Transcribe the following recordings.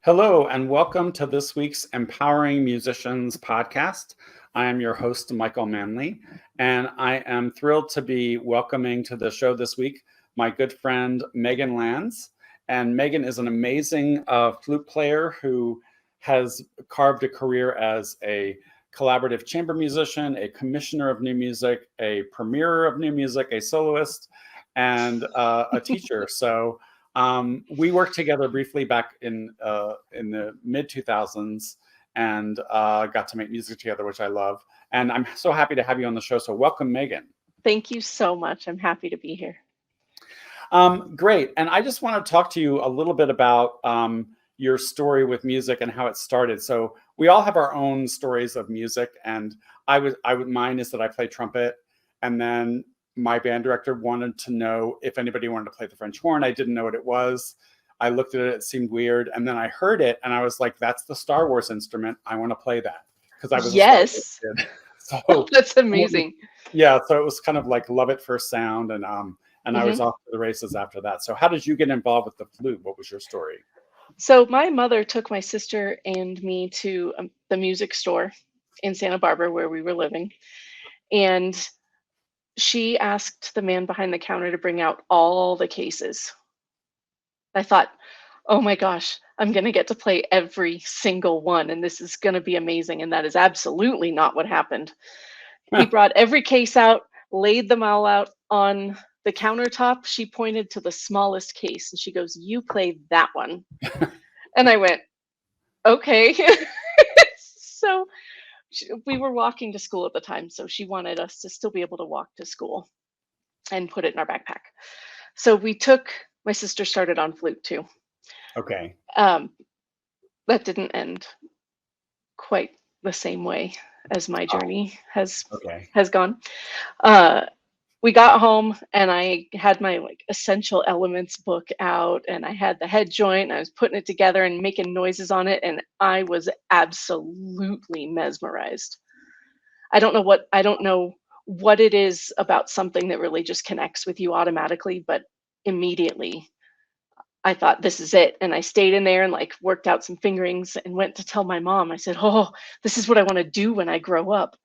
Hello, and welcome to this week's Empowering Musicians podcast. I am your host, Michael Manley, and I am thrilled to be welcoming to the show this week my good friend, Megan Lanz. And Megan is an amazing flute player who has carved a career as a collaborative chamber musician, a commissioner of new music, a premierer of new music, a soloist, and a teacher. So we worked together briefly back in the mid 2000s and got to make music together, which I love. And I'm so happy to have you on the show. So welcome, Megan. Thank you so much. I'm happy to be here. Great. And I just want to talk to you a little bit about your story with music and how it started. So we all have our own stories of music, and mine is that I play trumpet, and then my band director wanted to know if anybody wanted to play the French horn. I didn't know what it was. I looked at it, it seemed weird. And then I heard it and I was like, that's the Star Wars instrument. I want to play that. Because I was a Star Wars kid. So that's amazing. Yeah. So it was kind of like love at first sound. And I was off to the races after that. So how did you get involved with the flute? What was your story? So my mother took my sister and me to the music store in Santa Barbara where we were living. And she asked the man behind the counter to bring out all the cases. I thought, oh my gosh, I'm going to get to play every single one, and this is going to be amazing. And that is absolutely not what happened. He brought every case out, laid them all out on the countertop. She pointed to the smallest case and she goes, "You play that one." And I went, okay. So we were walking to school at the time, so she wanted us to still be able to walk to school and put it in our backpack. So my sister started on flute too. Okay. That didn't end quite the same way as my journey has gone. We got home and I had my essential elements book out, and I had the head joint, and I was putting it together and making noises on it, and I was absolutely mesmerized. I don't know what it is about something that really just connects with you automatically, but immediately I thought, this is it. And I stayed in there and worked out some fingerings and went to tell my mom. I said, "Oh, this is what I want to do when I grow up."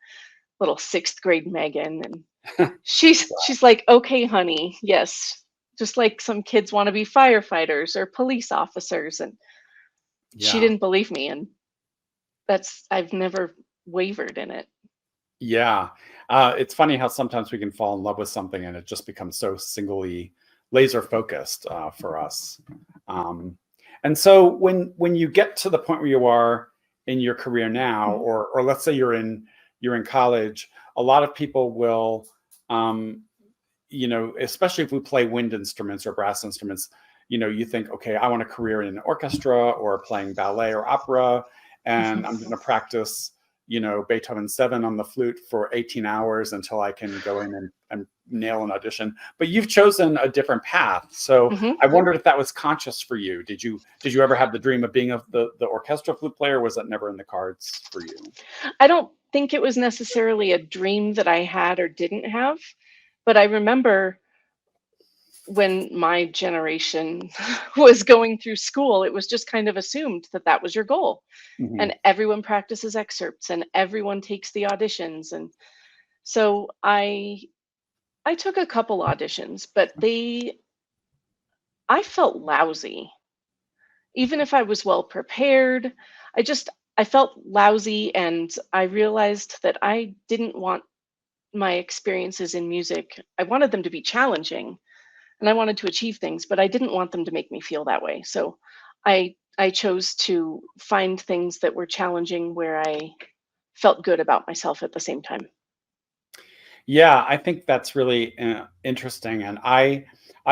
Little 6th grade Megan. And she's like, "Okay, honey, yes." Just like some kids want to be firefighters or police officers. And she didn't believe me. And I've never wavered in it. Yeah. It's funny how sometimes we can fall in love with something and it just becomes so singly laser focused for us. And so when you get to the point where you are in your career now, or let's say you're in college, a lot of people will, especially if we play wind instruments or brass instruments, you think, okay, I want a career in an orchestra or playing ballet or opera, and I'm going to practice, Beethoven 7 on the flute for 18 hours until I can go in and nail an audition. But you've chosen a different path. So I wondered if that was conscious for you. Did you ever have the dream of being the orchestral flute player? Or was that never in the cards for you? I don't think it was necessarily a dream that I had or didn't have, but I remember when my generation was going through school, it was just kind of assumed that was your goal. And everyone practices excerpts and everyone takes the auditions. And so I took a couple auditions, but I felt lousy. Even if I was well prepared, I felt lousy, and I realized that I didn't want my experiences in music. I wanted them to be challenging and I wanted to achieve things, but I didn't want them to make me feel that way. So I chose to find things that were challenging where I felt good about myself at the same time. Yeah, I think that's really interesting. And I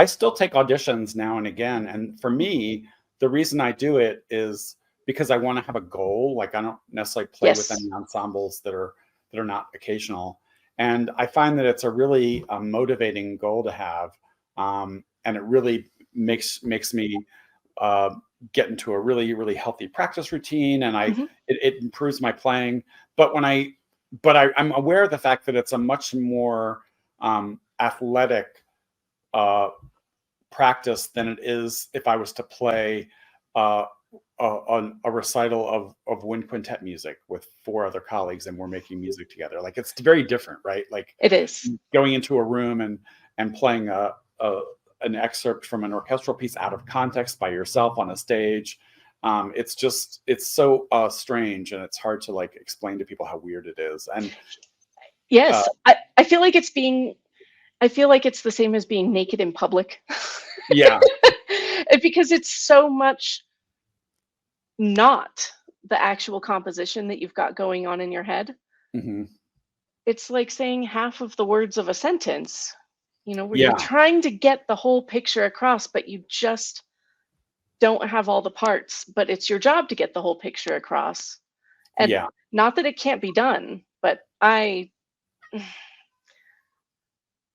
still take auditions now and again. And for me, the reason I do it is because I want to have a goal. Like, I don't necessarily play with any ensembles that are not occasional. And I find that it's a really motivating goal to have. And it really makes me get into a really, really healthy practice routine, and it improves my playing. But I'm aware of the fact that it's a much more athletic practice than it is if I was to play a recital of wind quintet music with 4 other colleagues, and we're making music together. Like, it's very different, right? Like, it is going into a room and playing an excerpt from an orchestral piece out of context by yourself on a stage. It's so strange, and it's hard to like explain to people how weird it is. And yes, I feel like it's the same as being naked in public. Yeah. Because it's so much not the actual composition that you've got going on in your head. Mm-hmm. It's like saying half of the words of a sentence, where Yeah. you're trying to get the whole picture across, but you just don't have all the parts, but it's your job to get the whole picture across. And Yeah. not that it can't be done, but that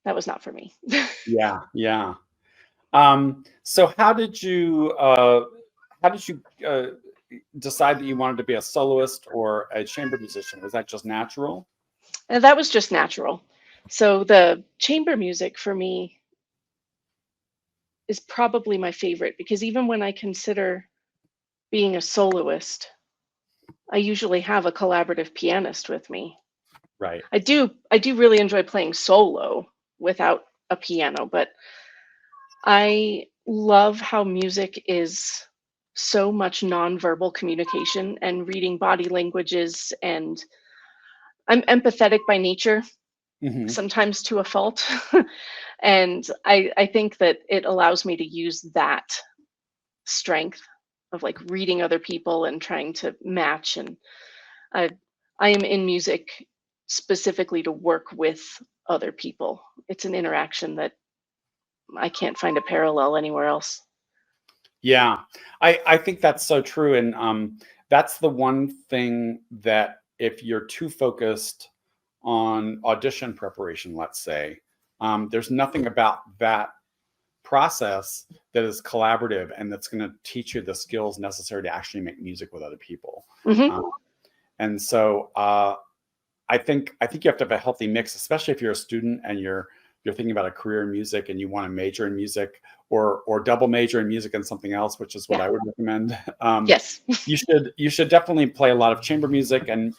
was not for me. Yeah. Yeah. So how did you decide that you wanted to be a soloist or a chamber musician? Was that just natural? And that was just natural. So the chamber music for me is probably my favorite, because even when I consider being a soloist, I usually have a collaborative pianist with me. Right. I do really enjoy playing solo without a piano, but I love how music is so much nonverbal communication and reading body languages, and I'm empathetic by nature, Mm-hmm. sometimes to a fault. And I think that it allows me to use that strength of like reading other people and trying to match. And I am in music specifically to work with other people. It's an interaction that I can't find a parallel anywhere else. Yeah, I think that's so true. And that's the one thing that if you're too focused on audition preparation, let's say, there's nothing about that process that is collaborative and that's going to teach you the skills necessary to actually make music with other people. Mm-hmm. And so I think you have to have a healthy mix, especially if you're a student and you're thinking about a career in music and you want to major in music or double major in music and something else, which is what I would recommend. Yes. you should definitely play a lot of chamber music and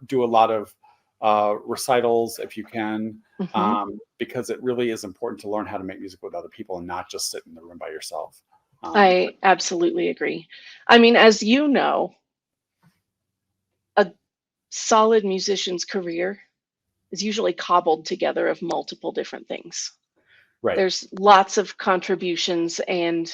do a lot of recitals if you can, because it really is important to learn how to make music with other people and not just sit in the room by yourself. I absolutely agree. I mean, as you know, a solid musician's career is usually cobbled together of multiple different things. Right. There's lots of contributions, and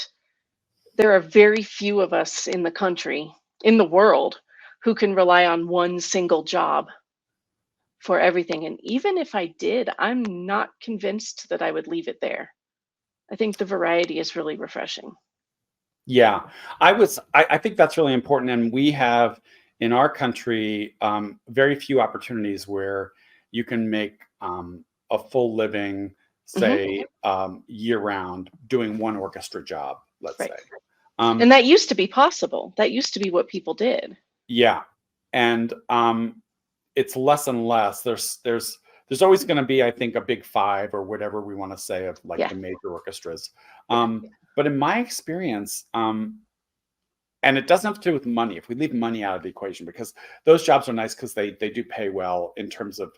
there are very few of us in the country, in the world, who can rely on one single job for everything. And even if I did, I'm not convinced that I would leave it there. I think the variety is really refreshing. Yeah, I think that's really important. And we have in our country very few opportunities where you can make a full living, say, year round doing one orchestra job, let's say. And that used to be possible. That used to be what people did. Yeah. And it's less and less. There's always going to be, I think, a big five or whatever we want to say of like the major orchestras. But in my experience, and it doesn't have to do with money, if we leave money out of the equation, because those jobs are nice because they do pay well in terms of,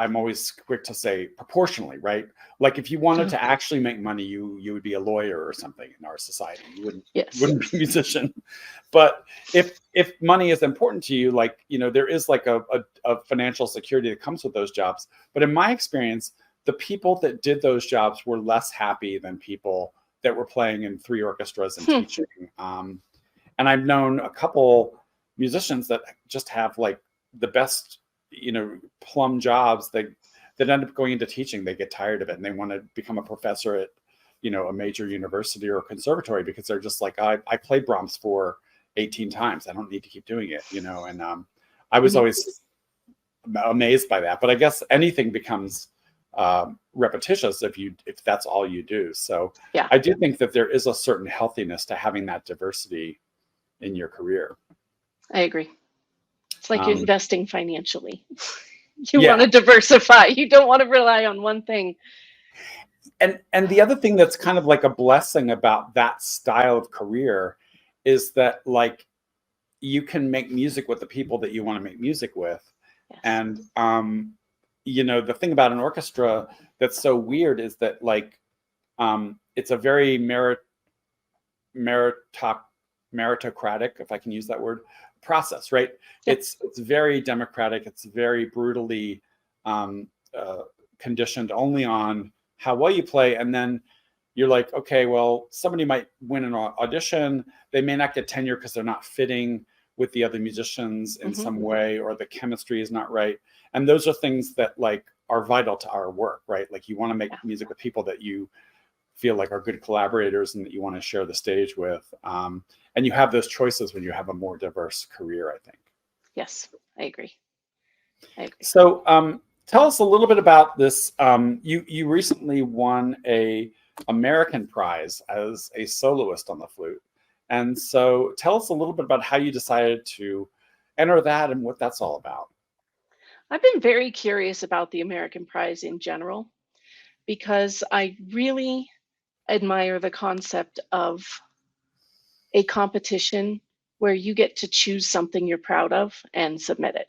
I'm always quick to say proportionally, right? Like if you wanted to actually make money, you would be a lawyer or something in our society. You wouldn't be a musician. But if money is important to you, like, there is like a financial security that comes with those jobs. But in my experience, the people that did those jobs were less happy than people that were playing in 3 orchestras and teaching. And I've known a couple musicians that just have like the best, plum jobs that end up going into teaching. They get tired of it and they want to become a professor at, a major university or a conservatory, because they're just like, I played Brahms for 18 times. I don't need to keep doing it, and I was always amazed by that. But I guess anything becomes repetitious if that's all you do. So I do think that there is a certain healthiness to having that diversity in your career. I agree. It's like you're investing financially. You want to diversify. You don't want to rely on one thing. And the other thing that's kind of like a blessing about that style of career is that like you can make music with the people that you want to make music with. Yes. And you know, the thing about an orchestra that's so weird is that like it's a very meritocratic, if I can use that word, process, right? Yep. It's very democratic. It's very brutally conditioned only on how well you play. And then you're like, okay, well, somebody might win an audition. They may not get tenure because they're not fitting with the other musicians in some way, or the chemistry is not right. And those are things that like are vital to our work, right? Like you want to make music with people that you feel like are good collaborators and that you want to share the stage with. And you have those choices when you have a more diverse career, I think. Yes, I agree. So tell us a little bit about this. You recently won a American prize as a soloist on the flute. And so tell us a little bit about how you decided to enter that and what that's all about. I've been very curious about the American prize in general, because I really admire the concept of a competition where you get to choose something you're proud of and submit it,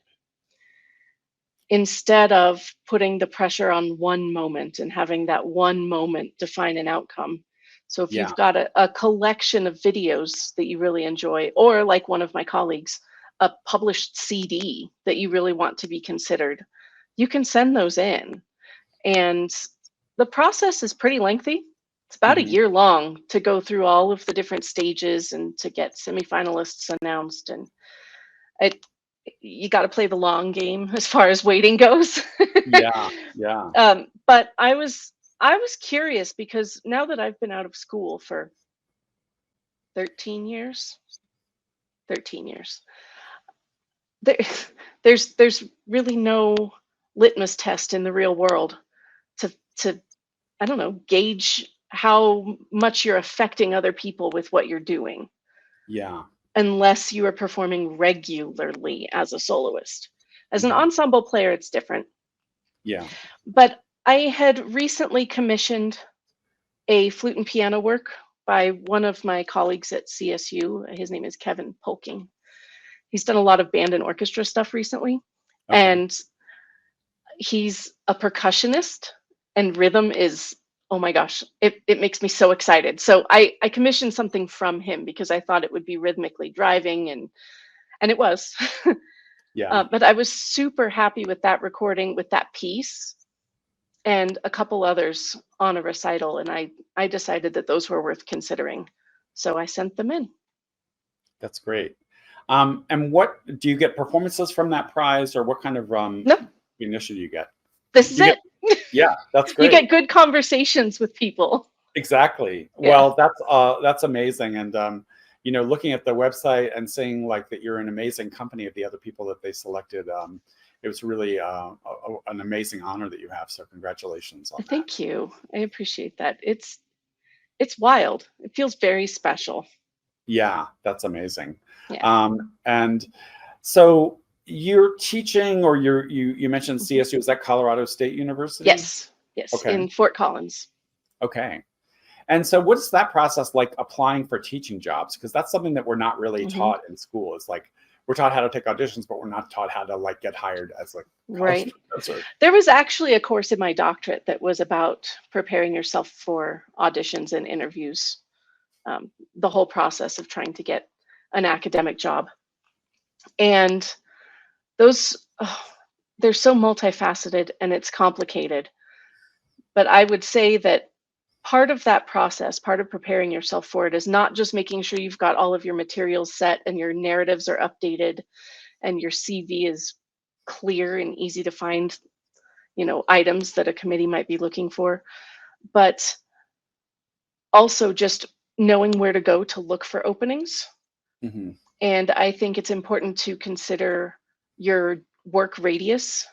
instead of putting the pressure on one moment and having that one moment define an outcome. So if you've got a collection of videos that you really enjoy, or like one of my colleagues, a published CD that you really want to be considered, you can send those in. And the process is pretty lengthy. It's about a year long to go through all of the different stages and to get semifinalists announced. And you got to play the long game as far as waiting goes. Yeah. But I was curious, because now that I've been out of school for 13 years, there's really no litmus test in the real world to I don't know, gauge how much you're affecting other people with what you're doing. Yeah. Unless you are performing regularly as a soloist. As an ensemble player, it's different. Yeah. But I had recently commissioned a flute and piano work by one of my colleagues at CSU. His name is Kevin Polking. He's done a lot of band and orchestra stuff recently. Okay. And he's a percussionist, and rhythm is, oh my gosh, it makes me so excited. So I commissioned something from him because I thought it would be rhythmically driving, and it was. Yeah. But I was super happy with that recording, with that piece, and a couple others on a recital. And I decided that those were worth considering. So I sent them in. That's great. And what do you get performances from that prize, or what kind of recognition do you get? This is it. Yeah, that's great. You get good conversations with people. Exactly. Yeah. Well, that's amazing. And you know, looking at the website and seeing like that you're an amazing company of the other people that they selected, it was really an amazing honor that you have. So congratulations on that. Thank you. I appreciate that. It's wild. It feels very special. Yeah, that's amazing. Yeah. And so you're teaching, or you mentioned CSU. Is that Colorado State University? Yes. Okay. In Fort Collins. Okay. And so what's that process like, applying for teaching jobs? Because that's something that we're not really taught in school. It's like we're taught how to take auditions, but we're not taught how to like get hired as like right. Professor. There was actually a course in my doctorate that was about preparing yourself for auditions and interviews. The whole process of trying to get an academic job. And those, they're so multifaceted and it's complicated. But I would say that part of that process, part of preparing yourself for it, is not just making sure you've got all of your materials set and your narratives are updated and your CV is clear and easy to find, you know, items that a committee might be looking for, but also just knowing where to go to look for openings. And I think it's important to consider your work radius,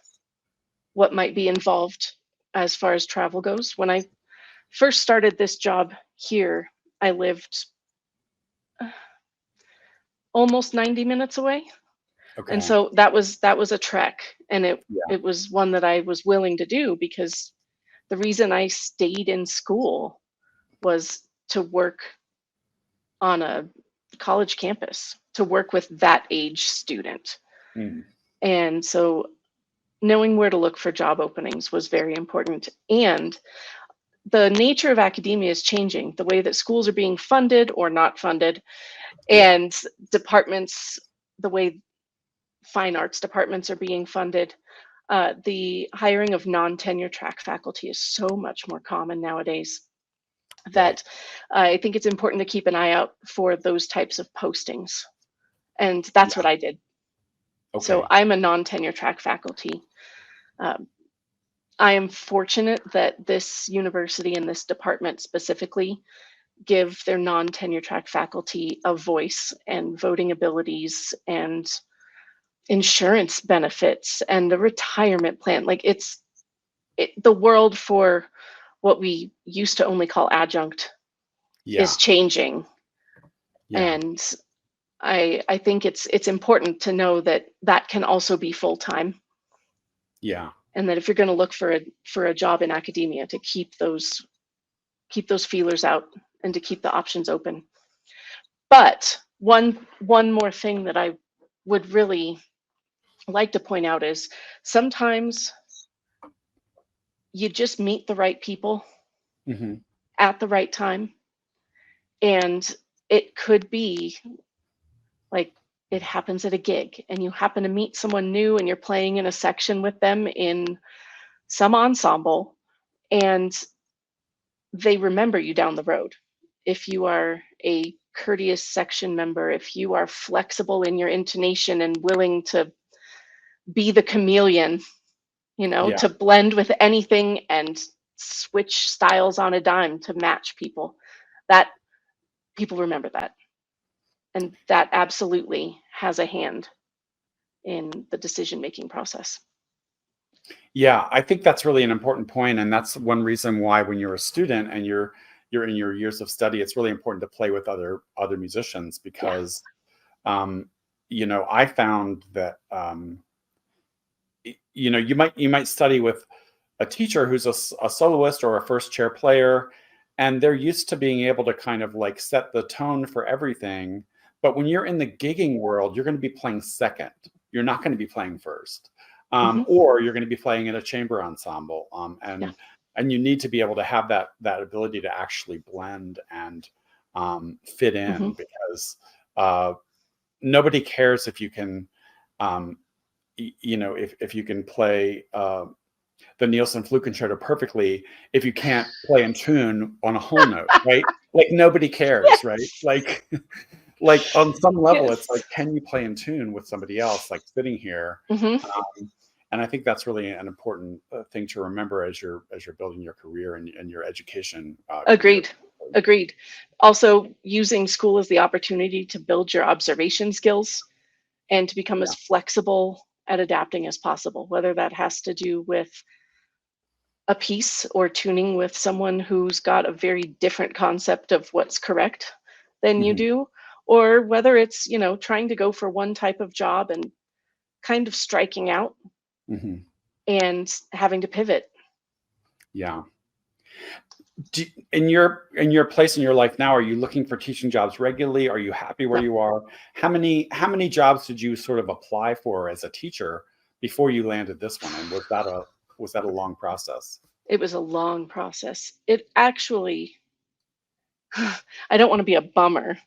what might be involved as far as travel goes. When I first started this job here, I lived almost 90 minutes away. Okay. And so that was a trek, and it was one that I was willing to do, because the reason I stayed in school was to work on a college campus to work with that age student. And so knowing where to look for job openings was very important. And the nature of academia is changing, the way that schools are being funded or not funded, and departments, the way fine arts departments are being funded. The hiring of non-tenure track faculty is so much more common nowadays that I think it's important to keep an eye out for those types of postings. And that's what I did. So I'm a non-tenure track faculty. I am fortunate that this university and this department specifically give their non-tenure track faculty a voice and voting abilities and insurance benefits and a retirement plan. Like the world for what we used to only call adjunct is changing. And I think it's important to know that that can also be full-time. And that if you're going to look for a job in academia, to keep those feelers out and to keep the options open. But one more thing that I would really like to point out is sometimes you just meet the right people at the right time. And it could be like it happens at a gig and you happen to meet someone new and you're playing in a section with them in some ensemble and they remember you down the road. If you are a courteous section member, if you are flexible in your intonation and willing to be the chameleon, to blend with anything and switch styles on a dime to match people, that people remember that. And that absolutely has a hand in the decision-making process. Yeah, I think that's really an important point. And that's one reason why when you're a student and you're in your years of study, it's really important to play with other musicians because, I found that, you might study with a teacher who's a soloist or a first chair player, and they're used to being able to kind of like set the tone for everything. But when you're in the gigging world, you're going to be playing second. You're not going to be playing first. Or you're going to be playing in a chamber ensemble. And you need to be able to have that ability to actually blend and fit in because nobody cares if you can, if you can play the Nielsen flute concerto perfectly, if you can't play in tune on a whole note, right? Like nobody cares, right? Like on some level, it's like, can you play in tune with somebody else, like sitting here? And I think that's really an important thing to remember as you're building your career and your education. Agreed. Also, using school as the opportunity to build your observation skills and to become as flexible at adapting as possible, whether that has to do with a piece or tuning with someone who's got a very different concept of what's correct than you do, or whether it's, trying to go for one type of job and kind of striking out and having to pivot. Yeah. In your place in your life now, are you looking for teaching jobs regularly? Are you happy where you are? How many jobs did you sort of apply for as a teacher before you landed this one? And was that a long process? It was a long process. It actually, I don't want to be a bummer,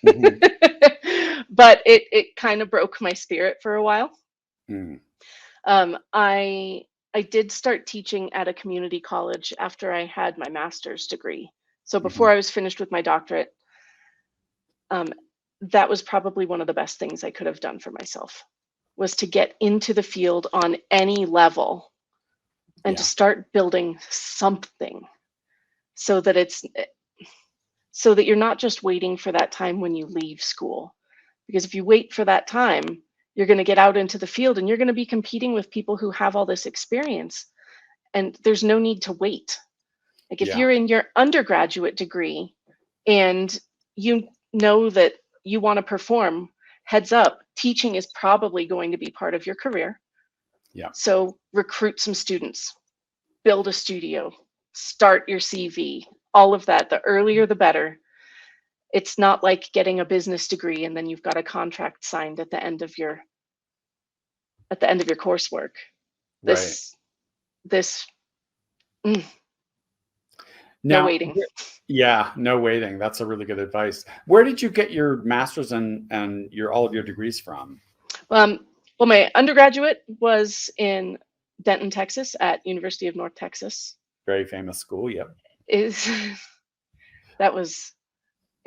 but it kind of broke my spirit for a while. I did start teaching at a community college after I had my master's degree. So before I was finished with my doctorate, that was probably one of the best things I could have done for myself, was to get into the field on any level and to start building something so that you're not just waiting for that time when you leave school. Because if you wait for that time, you're going to get out into the field and you're going to be competing with people who have all this experience. And there's no need to wait. Like if you're in your undergraduate degree and you know that you want to perform, heads up, teaching is probably going to be part of your career. So recruit some students, build a studio, start your CV, all of that. The earlier, the better. It's not like getting a business degree and then you've got a contract signed at the end of your coursework. Right. This Now, no waiting. Yeah, no waiting. That's a really good advice. Where did you get your master's and all of your degrees from? Well, my undergraduate was in Denton, Texas, at University of North Texas. Very famous school. Yep. It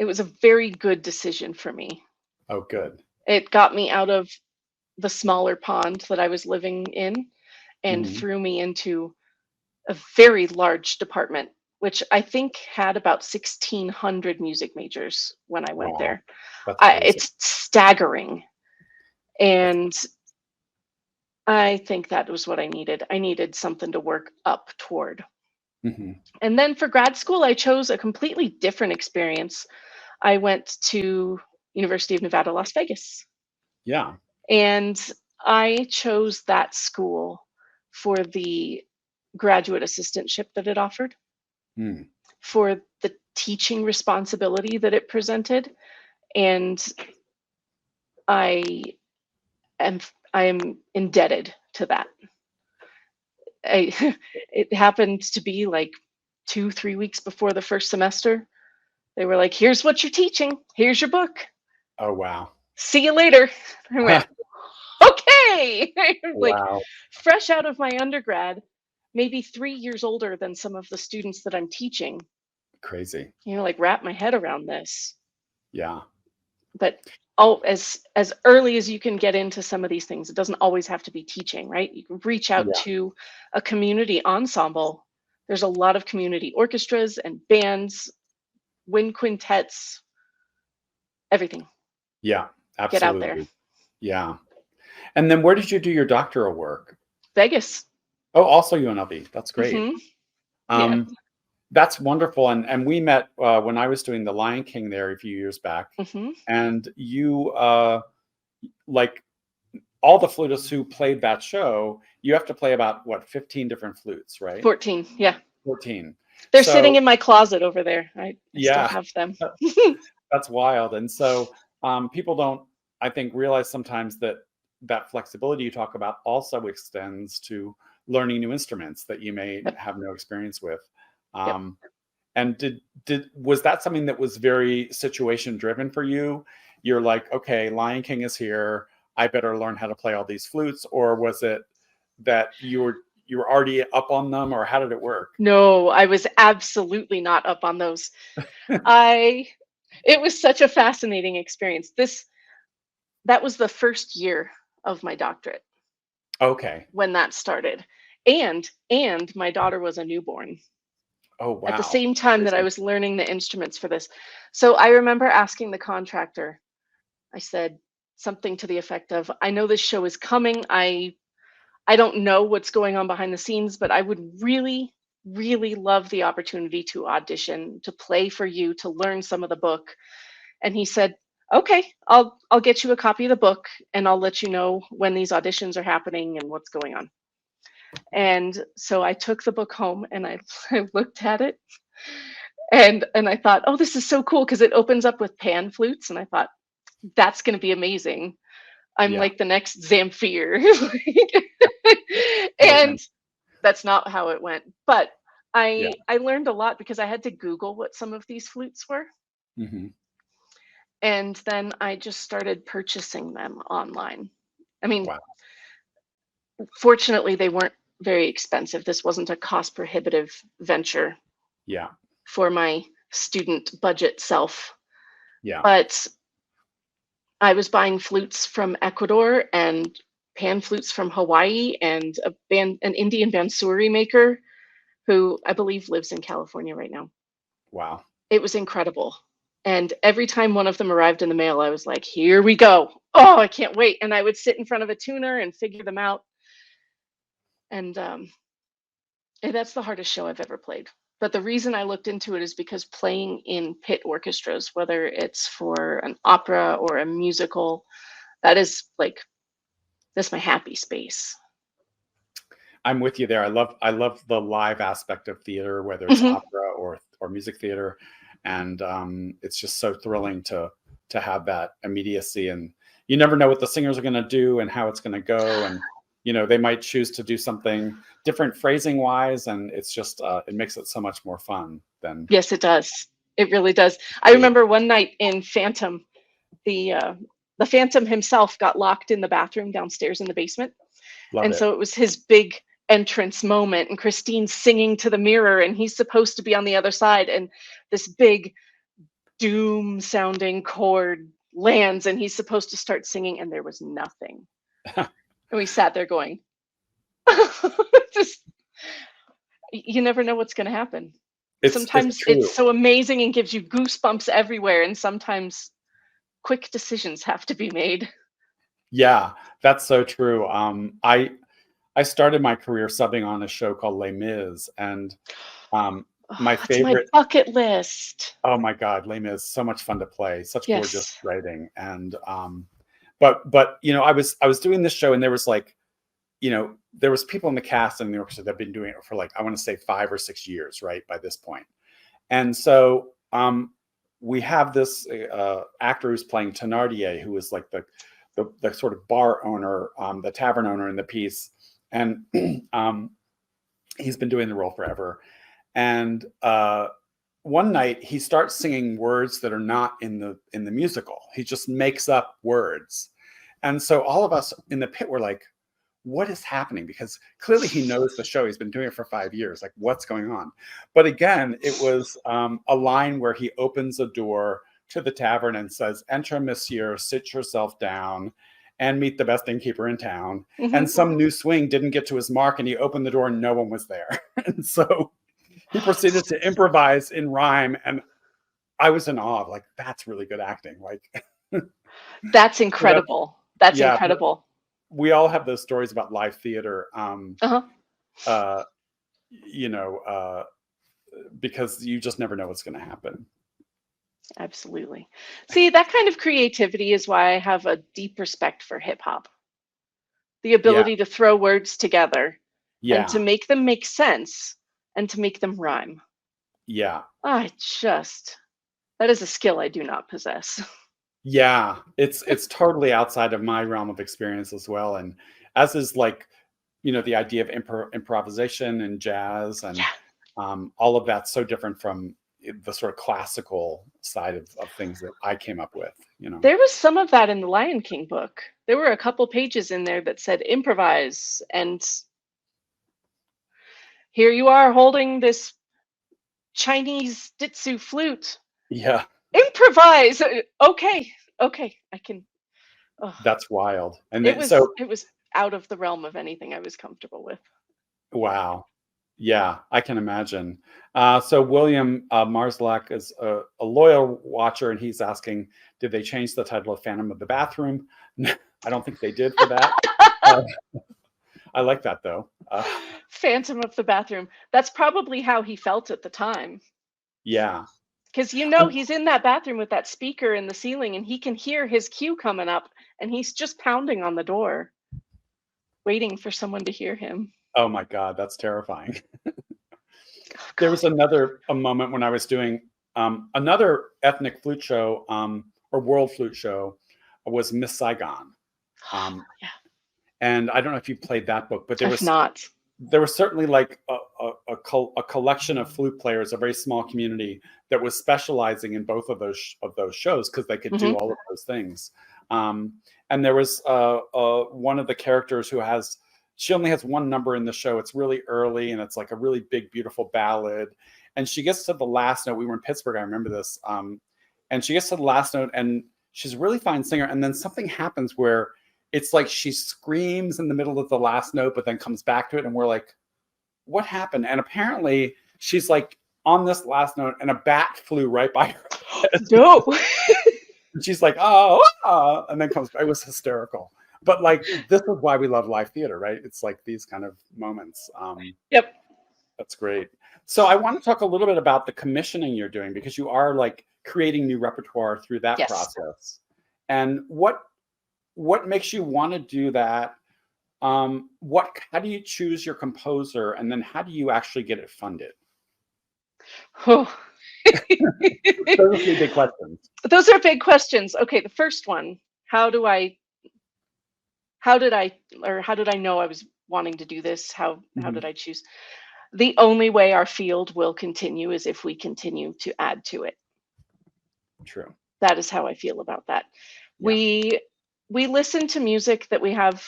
was a very good decision for me. Oh, good. It got me out of the smaller pond that I was living in and threw me into a very large department, which I think had about 1,600 music majors when I went there. It's staggering. And I think that was what I needed. I needed something to work up toward. And then for grad school, I chose a completely different experience. I went to University of Nevada, Las Vegas. Yeah. And I chose that school for the graduate assistantship that it offered, for the teaching responsibility that it presented. And I am indebted to that. It happened to be like 2-3 weeks before the first semester. They were like, here's what you're teaching. Here's your book. Oh, wow. See you later. I went, okay. Like, wow. Fresh out of my undergrad, maybe 3 years older than some of the students that I'm teaching. Crazy. Like wrap my head around this. Yeah. But as early as you can get into some of these things, it doesn't always have to be teaching, right? You can reach out to a community ensemble. There's a lot of community orchestras and bands, wind quintets, everything. Yeah, absolutely. Get out there. Yeah. And then where did you do your doctoral work? Vegas. Oh, also UNLV. That's great. That's wonderful. And we met when I was doing The Lion King there a few years back. And you, like all the flutists who played that show, you have to play about, 15 different flutes, right? 14, yeah. 14. They're sitting in my closet over there. I still have them. That's wild. And so people don't, I think, realize sometimes that flexibility you talk about also extends to learning new instruments that you may have no experience with. And was that something that was very situation driven for you? You're like, okay, Lion King is here, I better learn how to play all these flutes, or was it that you were already up on them, or how did it work? No, I was absolutely not up on those. It was such a fascinating experience. That was the first year of my doctorate. Okay. When that started. And my daughter was a newborn. Oh, wow. At the same time that I was learning the instruments for this. So I remember asking the contractor, I said something to the effect of, I know this show is coming. I don't know what's going on behind the scenes, but I would really, really love the opportunity to audition, to play for you, to learn some of the book. And he said, okay, I'll get you a copy of the book and I'll let you know when these auditions are happening and what's going on. And so I took the book home and I looked at it and I thought, oh, this is so cool, because it opens up with pan flutes. And I thought, that's going to be amazing. I'm like the next Zamfir. And that's not how it went. But I learned a lot because I had to Google what some of these flutes were. And then I just started purchasing them online. I mean, fortunately, they weren't very expensive. This wasn't a cost prohibitive venture for my student budget self. But I was buying flutes from Ecuador and pan flutes from Hawaii and an Indian bansuri maker who I believe lives in California right now. Wow. It was incredible. And every time one of them arrived in the mail, I was like, here we go. Oh, I can't wait. And I would sit in front of a tuner and figure them out. And that's the hardest show I've ever played. But the reason I looked into it is because playing in pit orchestras, whether it's for an opera or a musical, that's my happy space. I'm with you there. I love the live aspect of theater, whether it's opera or music theater. And it's just so thrilling to have that immediacy, and you never know what the singers are going to do and how it's going to go. And, they might choose to do something different phrasing wise. And it's just, it makes it so much more fun than. Yes, it does. It really does. I remember one night in Phantom, the Phantom himself got locked in the bathroom downstairs in the basement. So it was his big entrance moment, and Christine's singing to the mirror, and he's supposed to be on the other side, and this big doom sounding chord lands, and he's supposed to start singing, and there was nothing. And we sat there going, just, you never know what's going to happen. Sometimes it's so amazing and gives you goosebumps everywhere, and sometimes quick decisions have to be made. Yeah, that's so true. I started my career subbing on a show called Les Mis, and my favorite, my bucket list. Oh my God, Les Mis, so much fun to play, such gorgeous writing. And but I was doing this show, and there was there was people in the cast and the orchestra that have been doing it for I want to say 5 or 6 years, right, by this point. And so we have this actor who's playing Thénardier, who is the sort of bar owner, the tavern owner in the piece. And he's been doing the role forever. And one night he starts singing words that are not in the musical. He just makes up words. And so all of us in the pit were like, what is happening? Because clearly he knows the show. He's been doing it for 5 years. Like, what's going on? But again, it was a line where he opens a door to the tavern and says, "Enter, monsieur, sit yourself down and meet the best innkeeper in town." Mm-hmm. And some new swing didn't get to his mark, and he opened the door and no one was there. And so he proceeded to improvise in rhyme. And I was in awe. Like, that's really good acting. That's incredible. That's incredible. We all have those stories about live theater, because you just never know what's going to happen. Absolutely. See, that kind of creativity is why I have a deep respect for hip hop. The ability to throw words together and to make them make sense and to make them rhyme. Yeah. That is a skill I do not possess. Yeah, it's totally outside of my realm of experience as well. And as is the idea of improvisation and jazz and all of that's so different from the sort of classical side of things that I came up with. There was some of that in the Lion King book. There were a couple pages in there that said improvise, and here you are holding this Chinese ditsu flute. Yeah. Improvise. Okay, I can. That's wild. And it was out of the realm of anything I was comfortable with. Wow. Yeah, I can imagine. So William Marslak is a loyal watcher, and he's asking, did they change the title of Phantom of the Bathroom? I don't think they did for that. I like that, though. Phantom of the Bathroom. That's probably how he felt at the time. Yeah. Because he's in that bathroom with that speaker in the ceiling, and he can hear his cue coming up, and he's just pounding on the door, waiting for someone to hear him. Oh my God, that's terrifying. There was a moment when I was doing another ethnic flute show, or world flute show, was Miss Saigon. And I don't know if you played that book, but there was certainly a collection of flute players, a very small community that was specializing in both of those shows because they could do all of those things. And there was one of the characters she only has one number in the show. It's really early, and it's like a really big, beautiful ballad. And she gets to the last note. We were in Pittsburgh. I remember this. And she gets to the last note, and she's a really fine singer. And then something happens where it's like she screams in the middle of the last note, but then comes back to it. And we're like, what happened? And apparently she's on this last note, and a bat flew right by her head. No. And she's like, oh, and then comes back. It was hysterical. But this is why we love live theater, right? It's these kind of moments. Yep. That's great. So I want to talk a little bit about the commissioning you're doing, because you are creating new repertoire through that process. And what makes you want to do that? How do you choose your composer, and then how do you actually get it funded? Oh, Those are big questions. Those are big questions. Okay, the first one, how did I know I was wanting to do this? How did I choose? The only way our field will continue is if we continue to add to it. True. That is how I feel about that. Yeah. We listen to music that we have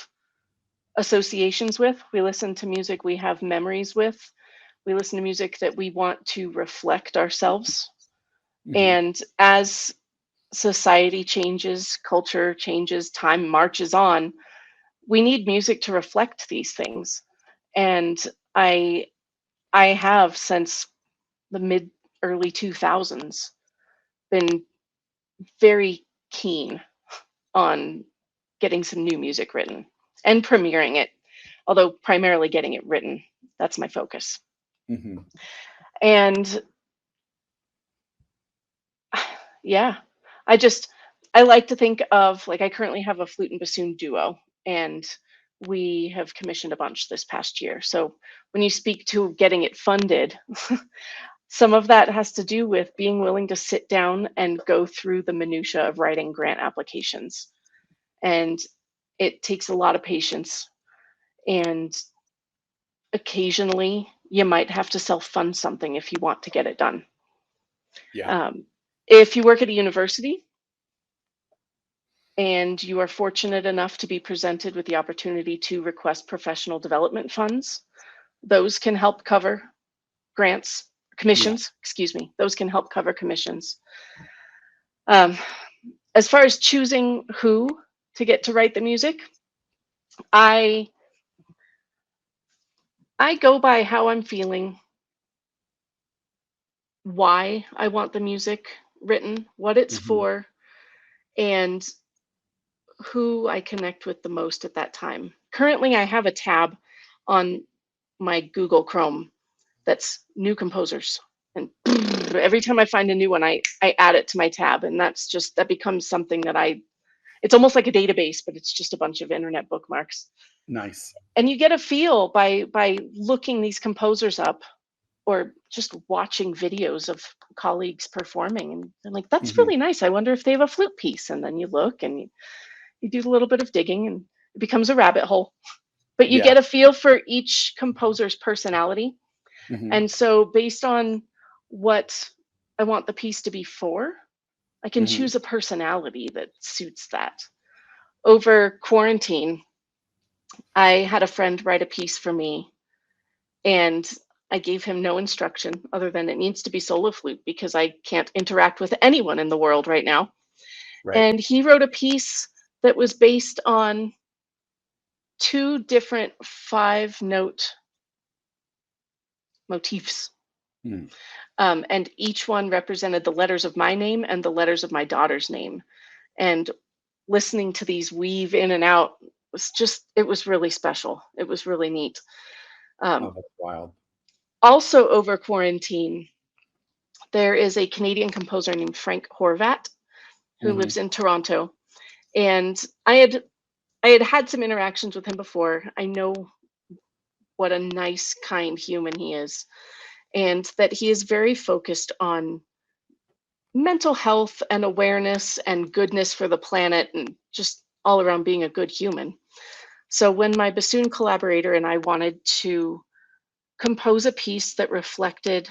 associations with. We listen to music we have memories with. We listen to music that we want to reflect ourselves. And as society changes, culture changes, time marches on, we need music to reflect these things. And I have, since the early 2000s, been very keen on getting some new music written and premiering it, although primarily getting it written. That's my focus. And yeah, I like to think of, like, I currently have a flute and bassoon duo, and we have commissioned a bunch this past year. So when you speak to getting it funded, some of that has to do with being willing to sit down and go through the minutia of writing grant applications. And it takes a lot of patience. And occasionally you might have to self-fund something if you want to get it done. Yeah. If you work at a university and you are fortunate enough to be presented with the opportunity to request professional development funds, those can help cover commissions, excuse me, those can help cover commissions. As far as choosing who to get to write the music, I go by how I'm feeling, why I want the music written, what it's for, and who I connect with the most at that time. Currently, I have a tab on my Google Chrome that's new composers. And every time I find a new one, I add it to my tab. And that becomes something that it's almost like a database, but it's just a bunch of internet bookmarks. Nice. And you get a feel by looking these composers up, or just watching videos of colleagues performing. And I'm like, that's really nice. I wonder if they have a flute piece. And then you look and you do a little bit of digging, and it becomes a rabbit hole. But you get a feel for each composer's personality. And so based on what I want the piece to be for, I can choose a personality that suits that. Over quarantine, I had a friend write a piece for me, and I gave him no instruction other than it needs to be solo flute because I can't interact with anyone in the world right now. Right. And he wrote a piece that was based on 2 different 5-note motifs. And each one represented the letters of my name and the letters of my daughter's name. And listening to these weave in and out it was really special. It was really neat. Oh, that's wild. Also over quarantine, there is a Canadian composer named Frank Horvat who lives in Toronto. And I had some interactions with him before. I know what a nice, kind human he is, and that he is very focused on mental health and awareness and goodness for the planet, and just all around being a good human. So when my bassoon collaborator and I wanted to compose a piece that reflected,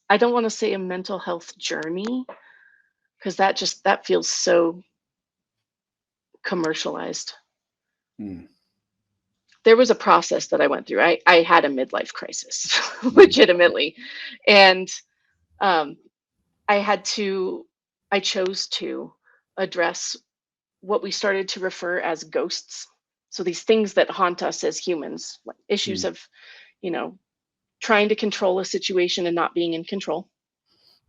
I don't want to say a mental health journey, because that feels so commercialized. There was a process that I went through. I had a midlife crisis, legitimately. And I chose to address what we started to refer as ghosts. So these things that haunt us as humans, like issues of, trying to control a situation and not being in control,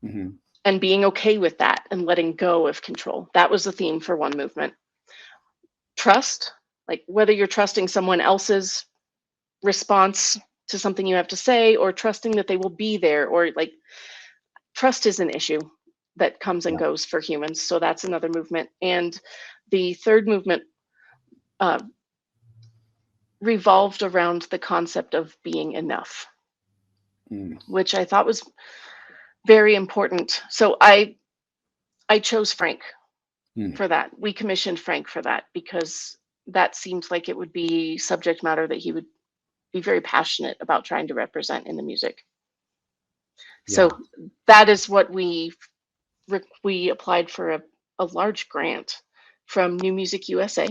and being okay with that and letting go of control. That was the theme for one movement. Trust, like whether you're trusting someone else's response to something you have to say, or trusting that they will be there, or like trust is an issue that comes and goes for humans. So that's another movement. And the third movement revolved around the concept of being enough, which I thought was very important. So I chose Frank Mm. for that. We commissioned Frank for that because that seems like it would be subject matter that he would be very passionate about trying to represent in the music. So that is what we applied for a large grant from New Music USA.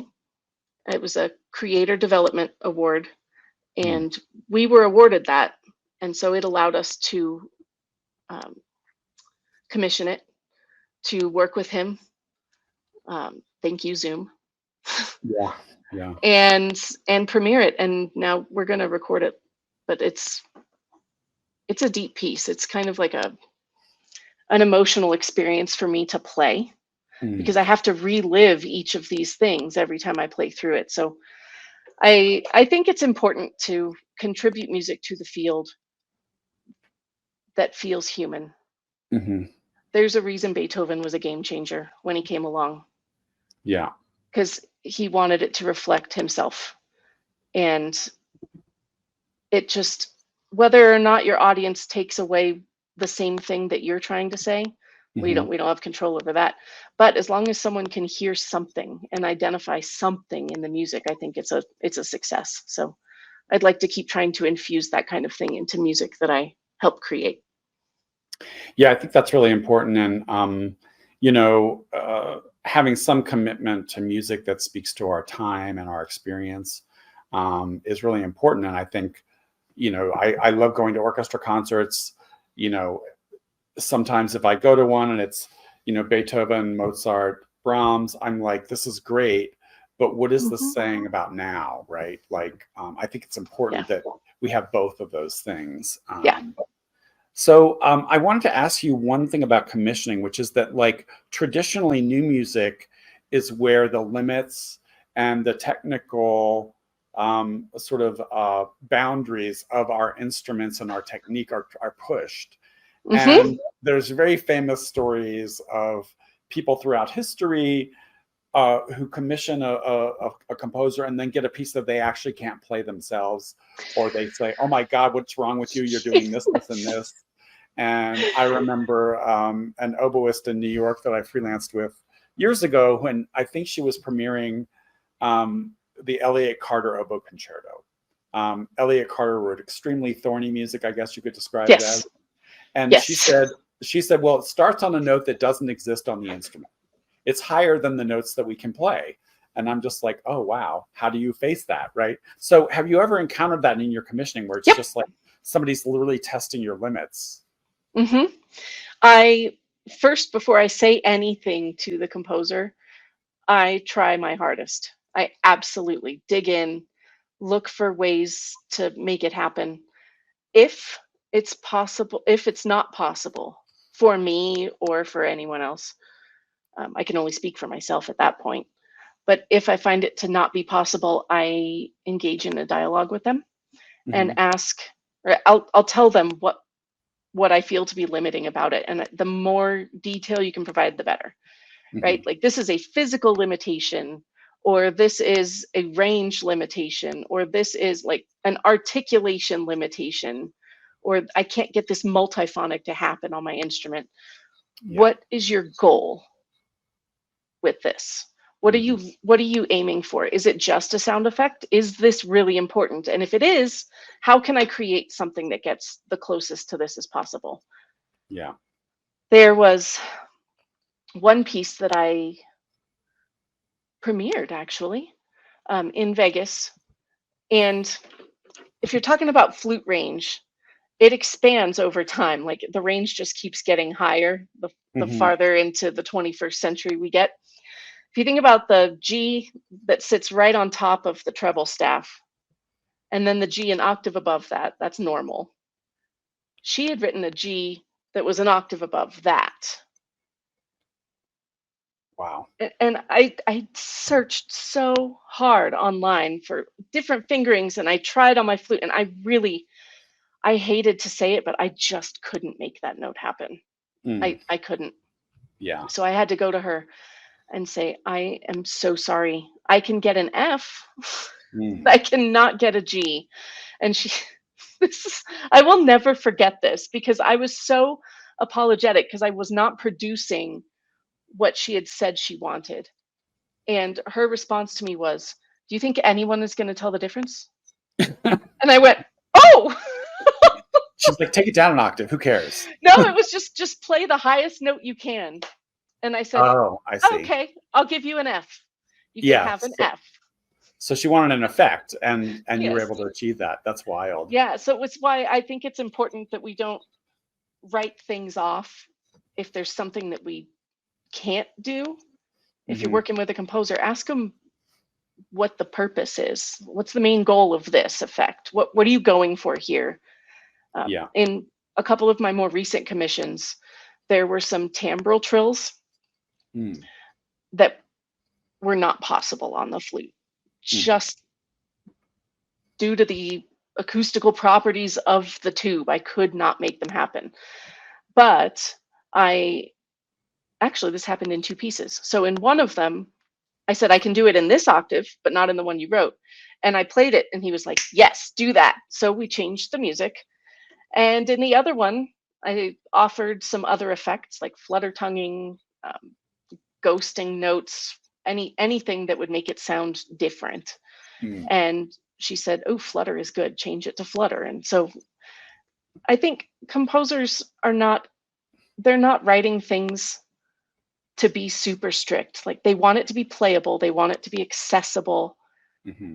It was a creator development award, and we were awarded that. And so it allowed us to commission it, to work with him. Thank you, Zoom. Yeah. And premiere it. And now we're going to record it, but it's a deep piece. It's kind of like an emotional experience for me to play because I have to relive each of these things every time I play through it. So I think it's important to contribute music to the field that feels human. There's a reason Beethoven was a game changer when he came along. Yeah. Because he wanted it to reflect himself. And it just, whether or not your audience takes away the same thing that you're trying to say, we don't have control over that. But as long as someone can hear something and identify something in the music, I think it's a success. So I'd like to keep trying to infuse that kind of thing into music that I help create. Yeah, I think that's really important. And, having some commitment to music that speaks to our time and our experience is really important. And I think, I love going to orchestra concerts. Sometimes if I go to one and it's, Beethoven, Mozart, Brahms, I'm like, this is great. But what is this saying about now, right? Like, I think it's important that we have both of those things. So I wanted to ask you one thing about commissioning, which is that, like, traditionally new music is where the limits and the technical sort of boundaries of our instruments and our technique are pushed. And there's very famous stories of people throughout history who commission a composer and then get a piece that they actually can't play themselves, or they say, "Oh my God, what's wrong with you? You're doing this, this, and this." And I remember an oboist in New York that I freelanced with years ago when I think she was premiering the Elliott Carter Oboe Concerto. Elliott Carter wrote extremely thorny music, I guess you could describe it as. And she said, well, it starts on a note that doesn't exist on the instrument. It's higher than the notes that we can play. And I'm just like, oh, wow, how do you face that, right? So have you ever encountered that in your commissioning where it's just like somebody's literally testing your limits? I first, before I say anything to the composer, I try my hardest. I absolutely dig in, look for ways to make it happen. If it's possible, if it's not possible for me or for anyone else, I can only speak for myself at that point. But if I find it to not be possible, I engage in a dialogue with them and ask, or I'll tell them what I feel to be limiting about it. And the more detail you can provide, the better, right? Like, this is a physical limitation, or this is a range limitation, or this is like an articulation limitation, or I can't get this multiphonic to happen on my instrument. What is your goal with this? What are you aiming for? Is it just a sound effect? Is this really important? And if it is, how can I create something that gets the closest to this as possible? Yeah. There was one piece that I premiered actually in Vegas. And if you're talking about flute range, it expands over time. Like, the range just keeps getting higher the farther into the 21st century we get. If you think about the G that sits right on top of the treble staff, and then the G an octave above that, that's normal. She had written a G that was an octave above that. Wow. And I searched so hard online for different fingerings, and I tried on my flute, and I hated to say it, but I just couldn't make that note happen. I couldn't. Yeah. So I had to go to her and say, I am so sorry. I can get an F. I cannot get a G. And she, I will never forget this, because I was so apologetic because I was not producing what she had said she wanted. And her response to me was, "Do you think anyone is going to tell the difference?" And I went, "Oh." She's like, "Take it down an octave. Who cares?" No, it was just play the highest note you can. And I said, "Oh, I see." "Okay, I'll give you an F. You can Yeah. have an F." So she wanted an effect, and you were Yes. able to achieve that. That's wild. Yeah. So it's why I think it's important that we don't write things off if there's something that we can't do. If you're Mhm. working with a composer, ask them what the purpose is. What's the main goal of this effect? What are you going for here? Yeah. In a couple of my more recent commissions, there were some timbral trills Mm. that were not possible on the flute, just due to the acoustical properties of the tube. I could not make them happen. But this happened in two pieces. So in one of them, I said, I can do it in this octave, but not in the one you wrote. And I played it, and he was like, yes, do that. So we changed the music. And in the other one, I offered some other effects like flutter tonguing, ghosting notes, anything that would make it sound different. Mm. And she said, "Oh, flutter is good. Change it to flutter." And so I think composers they're not writing things to be super strict. Like, they want it to be playable, they want it to be accessible. Mm-hmm.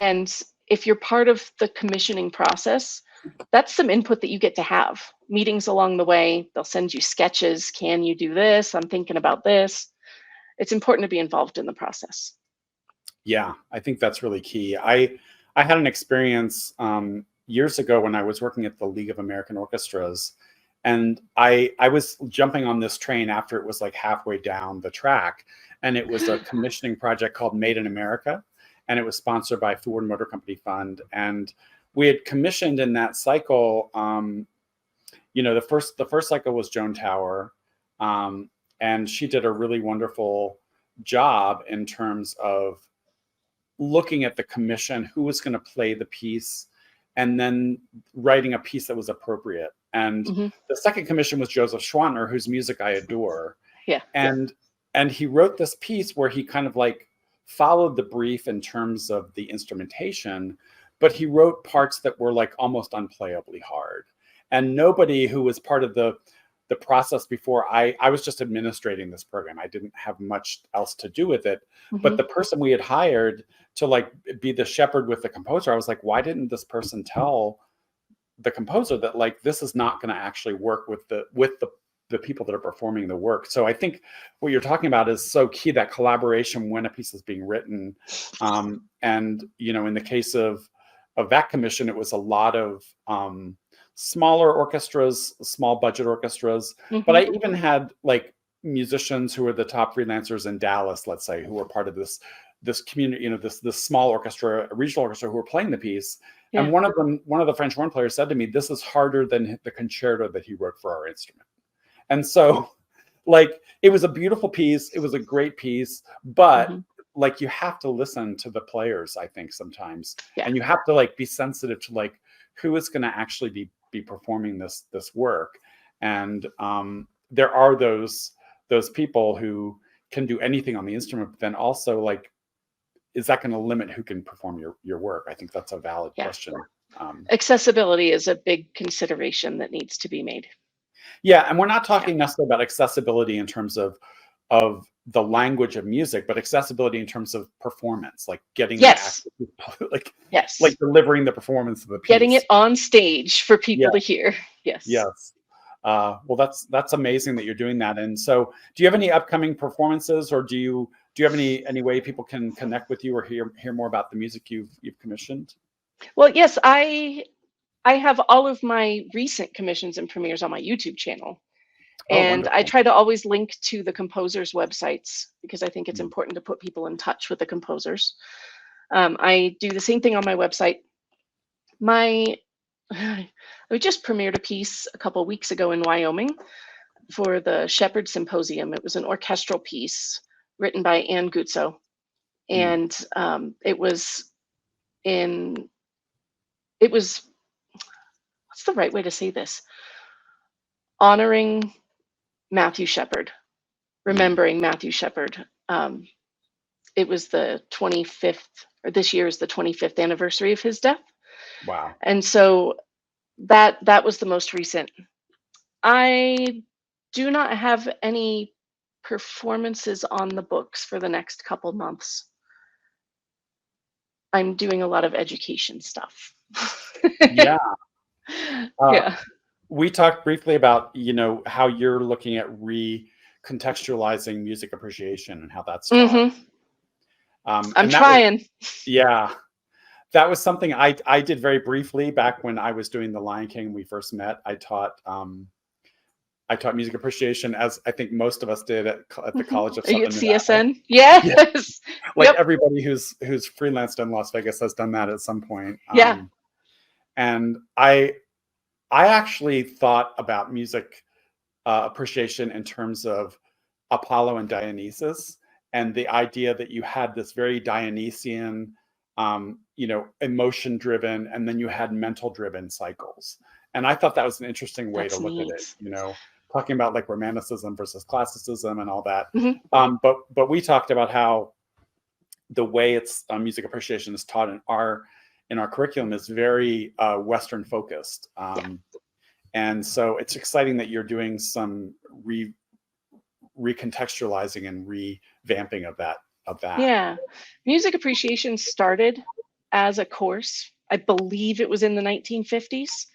And if you're part of the commissioning process, that's some input that you get to have. Meetings along the way, they'll send you sketches. Can you do this? I'm thinking about this. It's important to be involved in the process. Yeah, I think that's really key. I had an experience years ago when I was working at the League of American Orchestras, and I was jumping on this train after it was like halfway down the track, and it was a commissioning project called Made in America, and it was sponsored by Ford Motor Company Fund, and we had commissioned in that cycle. The first cycle was Joan Tower, and she did a really wonderful job in terms of looking at the commission, who was going to play the piece, and then writing a piece that was appropriate. And the second commission was Joseph Schwantner, whose music I adore. Yeah. And he wrote this piece where he kind of like followed the brief in terms of the instrumentation, but he wrote parts that were like almost unplayably hard. And nobody who was part of the process before, I was just administrating this program. I didn't have much else to do with it. But the person we had hired to like be the shepherd with the composer, I was like, why didn't this person tell the composer that like this is not going to actually work with the people that are performing the work? So I think what you're talking about is so key, that collaboration when a piece is being written. And in the case of that commission, it was a lot of smaller orchestras, small budget orchestras. But I even had like musicians who were the top freelancers in Dallas, let's say, who were part of this community, this small orchestra, regional orchestra, who were playing the piece. Yeah. And one of the French horn players said to me, "This is harder than the concerto that he wrote for our instrument." And so like, it was a beautiful piece. It was a great piece, but like, you have to listen to the players, I think, sometimes. Yeah. And you have to like be sensitive to like who is going to actually be performing this work. And there are those people who can do anything on the instrument, but then also like, is that going to limit who can perform your work? I think that's a valid question. Accessibility is a big consideration that needs to be made. Yeah, and we're not talking necessarily about accessibility in terms of the language of music, but accessibility in terms of performance, like getting like delivering the performance of the piece, getting it on stage for people to hear. Yes. Well, that's amazing that you're doing that. And so, do you have any upcoming performances, or do you have any way people can connect with you or hear more about the music you've commissioned? Well, yes, I have all of my recent commissions and premieres on my YouTube channel. And I try to always link to the composers' websites because I think it's important to put people in touch with the composers. I do the same thing on my website. We just premiered a piece a couple of weeks ago in Wyoming for the Shepherd Symposium. It was an orchestral piece written by Ann Guzzo. And it was, what's the right way to say this? honoring Matthew Shepard, remembering Matthew Shepard. It was the 25th, or this year is the 25th anniversary of his death. Wow. And so that was the most recent. I do not have any performances on the books for the next couple months. I'm doing a lot of education stuff. Yeah. Yeah. We talked briefly about, how you're looking at recontextualizing music appreciation and how that's gone. I'm trying. Yeah. That was something I did very briefly back when I was doing The Lion King. We first met. I taught music appreciation, as I think most of us did at the College of Southern Nevada. CSN? Yes. Like everybody who's freelanced in Las Vegas has done that at some point. Yeah. And I actually thought about music appreciation in terms of Apollo and Dionysus, and the idea that you had this very Dionysian, emotion-driven, and then you had mental-driven cycles. And I thought that was an interesting way to look at it, talking about like romanticism versus classicism and all that. But we talked about how the way it's music appreciation is taught in our curriculum is very Western focused. And so it's exciting that you're doing some recontextualizing and revamping of that. Yeah. Music appreciation started as a course. I believe it was in the 1950s.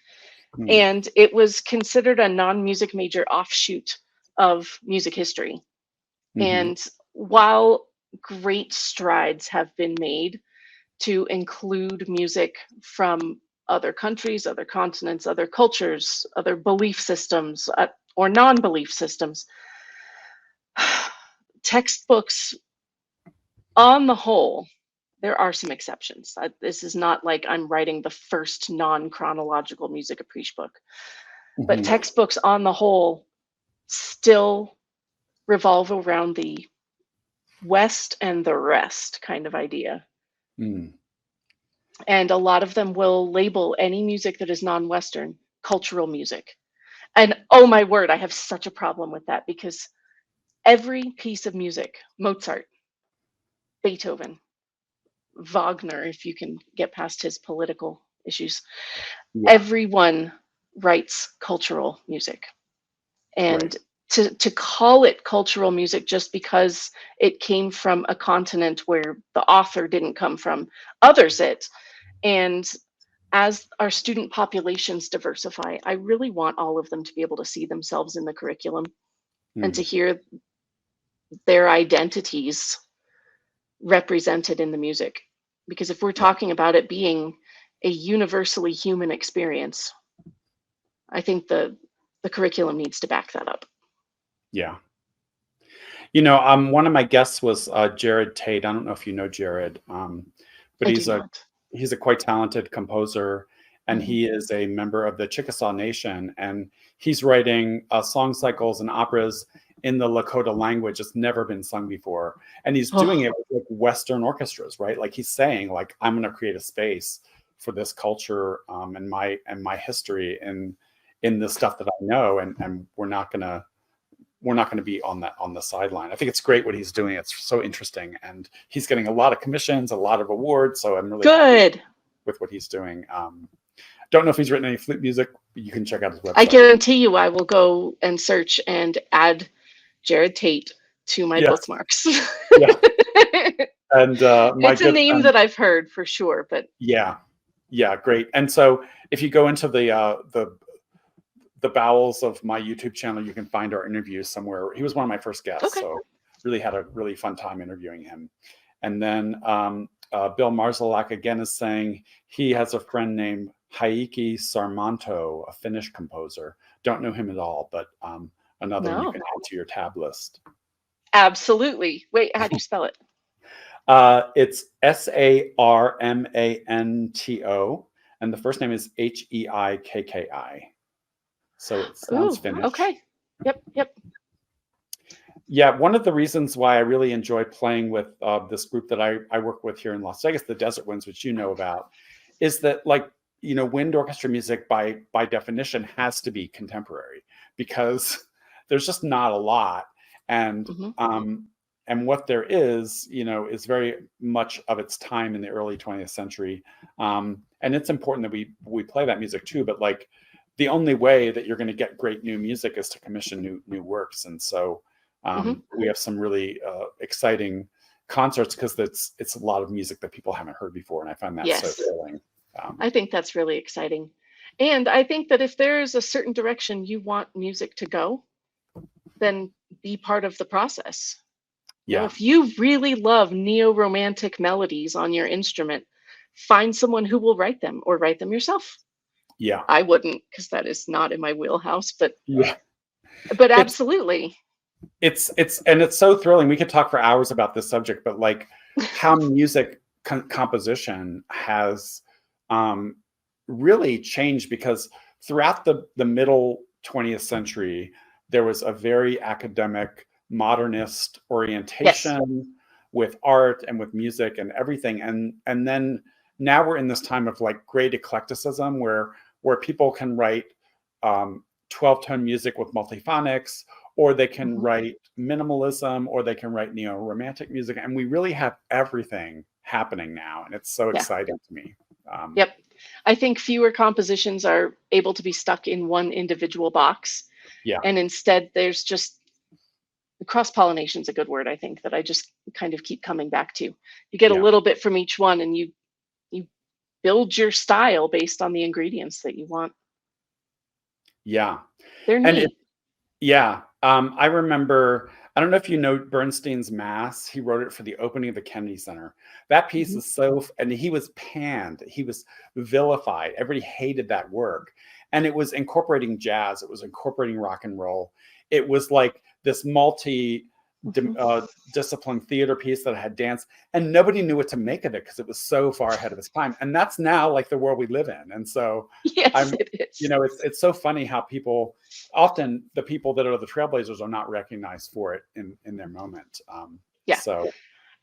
And it was considered a non-music major offshoot of music history. And while great strides have been made to include music from other countries, other continents, other cultures, other belief systems, or non-belief systems, textbooks, on the whole, there are some exceptions. This is not like I'm writing the first non-chronological music appreciation book, but textbooks on the whole still revolve around the West and the rest kind of idea. And a lot of them will label any music that is non-Western cultural music. And oh my word, I have such a problem with that, because every piece of music, Mozart, Beethoven, Wagner, if you can get past his political issues, everyone writes cultural music. And to call it cultural music just because it came from a continent where the author didn't come from others it. And as our student populations diversify, I really want all of them to be able to see themselves in the curriculum and to hear their identities represented in the music. Because if we're talking about it being a universally human experience, I think the curriculum needs to back that up. Yeah. One of my guests was Jared Tate. I don't know if you know Jared, but he's a quite talented composer, and he is a member of the Chickasaw Nation, and he's writing song cycles and operas in the Lakota language. It's never been sung before, and he's doing it with like Western orchestras, right? Like he's saying, like, I'm going to create a space for this culture and my history in the stuff that I know, and we're not going to be on the sideline. I think it's great what he's doing. It's so interesting, and he's getting a lot of commissions, a lot of awards. So I'm really good with what he's doing. Don't know if he's written any flute music, but you can check out his website. I guarantee you, I will go and search and add Jared Tate to my bookmarks. And it's a name that I've heard for sure, but yeah, great. And so if you go into the bowels of my YouTube channel, you can find our interviews somewhere. He was one of my first guests, so really had a really fun time interviewing him. And then Bill Marzalak again is saying he has a friend named Heikki Sarmanto, a Finnish composer. Don't know him at all, but another you can add to your tab list. Absolutely. Wait, how do you spell it? It's Sarmanto, and the first name is Heikki. So it sounds Finnish. Okay. Yep. Yeah, one of the reasons why I really enjoy playing with this group that I work with here in Las Vegas, the Desert Winds, which you know about, is that, like, wind orchestra music by definition has to be contemporary, because there's just not a lot. And and what there is very much of its time in the early 20th century. And it's important that we play that music too, but like the only way that you're going to get great new music is to commission new works. And so we have some really exciting concerts, because it's a lot of music that people haven't heard before, and I find that so thrilling. I think that's really exciting. And I think that if there's a certain direction you want music to go, then be part of the process. Yeah. If you really love neo-romantic melodies on your instrument, find someone who will write them, or write them yourself. Yeah. I wouldn't, because that is not in my wheelhouse, but absolutely. It's so thrilling. We could talk for hours about this subject, but like how music composition has really changed, because throughout the middle 20th century, there was a very academic, modernist orientation with art and with music and everything. And then now we're in this time of like great eclecticism, where people can write 12-tone music with multiphonics, or they can write minimalism, or they can write neo-romantic music. And we really have everything happening now. And it's so exciting to me. I think fewer compositions are able to be stuck in one individual box. And instead there's just cross-pollination is a good word, I think, that I just kind of keep coming back to. You get a little bit from each one, and you build your style based on the ingredients that you want. They're neat. I remember, I don't know if you know Bernstein's Mass. He wrote it for the opening of the Kennedy Center. That piece is and he was panned. He was vilified. Everybody hated that work. And it was incorporating jazz. It was incorporating rock and roll. It was like this discipline theater piece that had dance, and nobody knew what to make of it, because it was so far ahead of its time. And that's now like the world we live in. And so it is. It's so funny how often the people that are the trailblazers are not recognized for it in their moment. So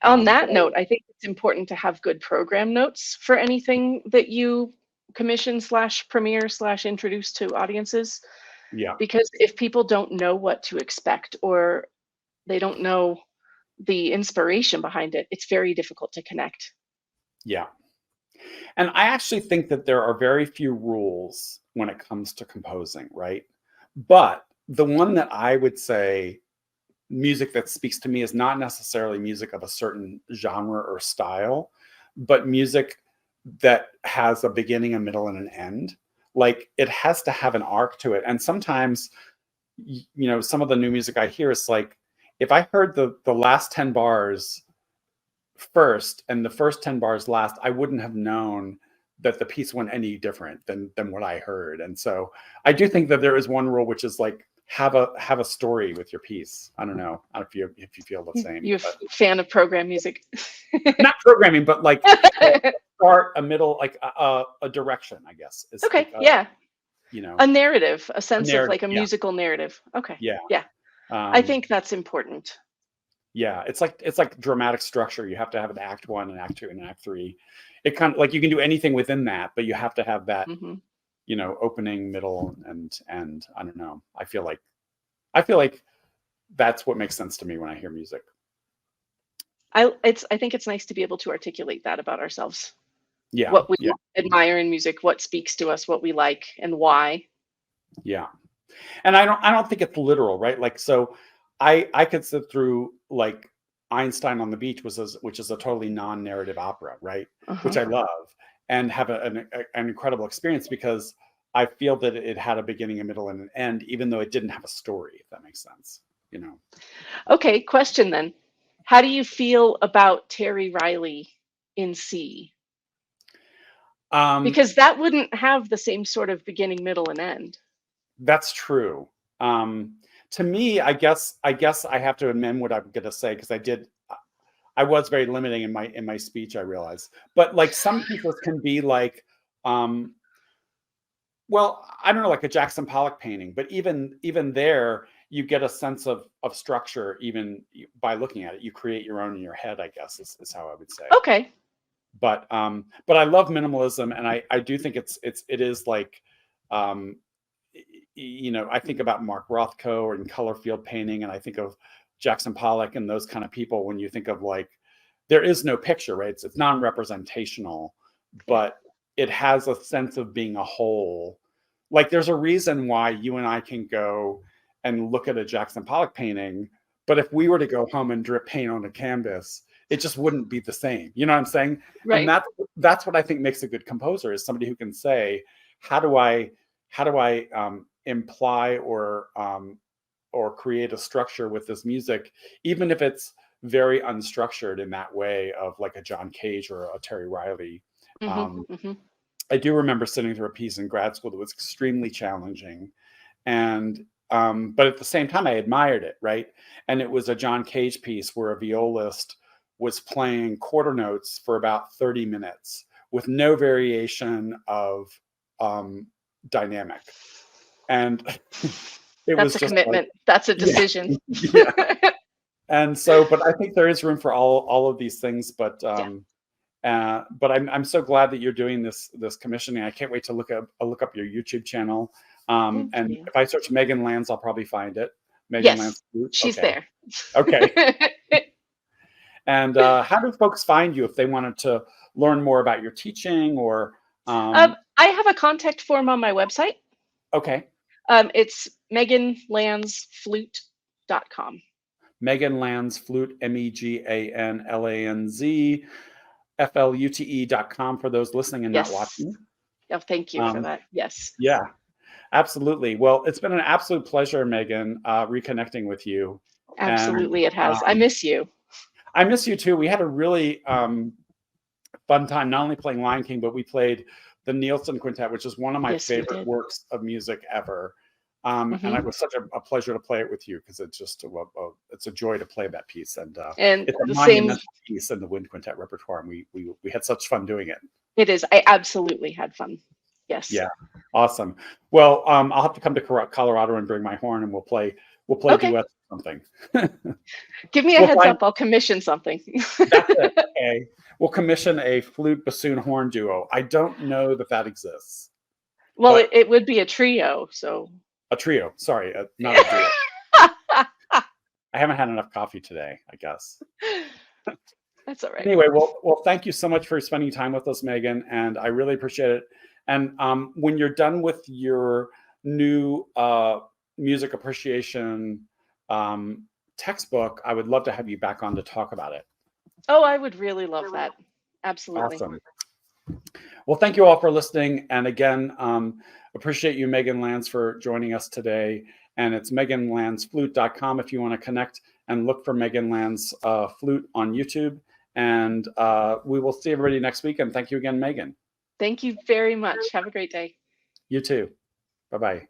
on that note, I think it's important to have good program notes for anything that you commission / premiere / introduce to audiences. Because if people don't know what to expect, or they don't know the inspiration behind it, it's very difficult to connect. And I actually think that there are very few rules when it comes to composing, right? But the one that I would say music that speaks to me is not necessarily music of a certain genre or style, but music that has a beginning, a middle, and an end. Like, it has to have an arc to it. And sometimes, some of the new music I hear is like, if I heard the last 10 bars first and the first 10 bars last, I wouldn't have known that the piece went any different than what I heard. And so I do think that there is one rule, which is like, have a story with your piece. I don't know if you feel the same. You're a fan of program music. Not programming, but like start, a middle, like a direction, I guess. Okay. Like a narrative, a sense of like a musical narrative. Okay. I think that's important. It's like dramatic structure. You have to have an act 1, an act 2, and an act 3. It kind of like, you can do anything within that, but you have to have that opening, middle, and I don't know. I feel like that's what makes sense to me when I hear music. I think it's nice to be able to articulate that about ourselves. What we admire in music, what speaks to us, what we like, and why. And I don't think it's literal, right? Like, so I could sit through like Einstein on the Beach, which is a totally non-narrative opera, right? Which I love, and have an incredible experience, because I feel that it had a beginning, a middle, and an end, even though it didn't have a story, if that makes sense. Okay, question then. How do you feel about Terry Riley in C? Because that wouldn't have the same sort of beginning, middle, and end. That's true. To me, I guess I have to amend what I'm going to say, because I was very limiting in my speech, I realize. But like, some pieces can be like, well, I don't know, like a Jackson Pollock painting, but even there, you get a sense of structure even by looking at it. You create your own in your head, I guess, is how I would say. Okay. But I love minimalism, and I do think it is like, you know, I think about Mark Rothko and color field painting, and I think of Jackson Pollock and those kind of people. When you think of like, there is no picture, right? It's non-representational, but it has a sense of being a whole. Like, there's a reason why you and I can go and look at a Jackson Pollock painting, but if we were to go home and drip paint on a canvas, it just wouldn't be the same. You know what I'm saying? Right. And that's what I think makes a good composer, is somebody who can say, how do I imply or create a structure with this music, even if it's very unstructured in that way of like a John Cage or a Terry Riley. I do remember sitting through a piece in grad school that was extremely challenging, and but at the same time I admired it, right? And it was a John Cage piece where a violist was playing quarter notes for about 30 minutes with no variation of dynamic. And that's a commitment. Like, that's a decision. Yeah. And so, but I think there is room for all of these things. But I'm so glad that you're doing this commissioning. I can't wait to look up your YouTube channel. And if I search Megan Lanz, I'll probably find it. Megan Lanz. She's there. Okay. And how do folks find you if they wanted to learn more about your teaching or? I have a contact form on my website. Okay. It's meganlanzflute.com. Megan Lanz Flute, MEGANLANZFLUTE.com for those listening and not watching. Oh, thank you for that. Yes. Yeah, absolutely. Well, it's been an absolute pleasure, Megan, reconnecting with you. Absolutely, it has. I miss you. I miss you too. We had a really fun time, not only playing Lion King, but we played the Nielsen Quintet, which is one of my favorite works of music ever. And it was such a pleasure to play it with you, because it's just it's a joy to play that piece, and it's a monumental piece in the wind quintet repertoire, and we had such fun doing it. It is. I absolutely had fun. Yes. Yeah. Awesome. Well, I'll have to come to Colorado and bring my horn, and we'll play duets or something. Give me a heads up. I'll commission something. That's it. Okay. We'll commission a flute, bassoon, horn duo. I don't know that exists. Well, it would be a trio. So. A trio. Sorry, not a duo. I haven't had enough coffee today, I guess. That's all right. Anyway, well, thank you so much for spending time with us, Megan, and I really appreciate it. And when you're done with your new music appreciation textbook, I would love to have you back on to talk about it. Oh, I would really love that. Absolutely. Awesome. Well, thank you all for listening. And again, appreciate you, Megan Lanz, for joining us today. And it's meganlanzflute.com if you want to connect and look for Megan Lanz Flute on YouTube. And we will see everybody next week. And thank you again, Megan. Thank you very much. Have a great day. You too. Bye-bye.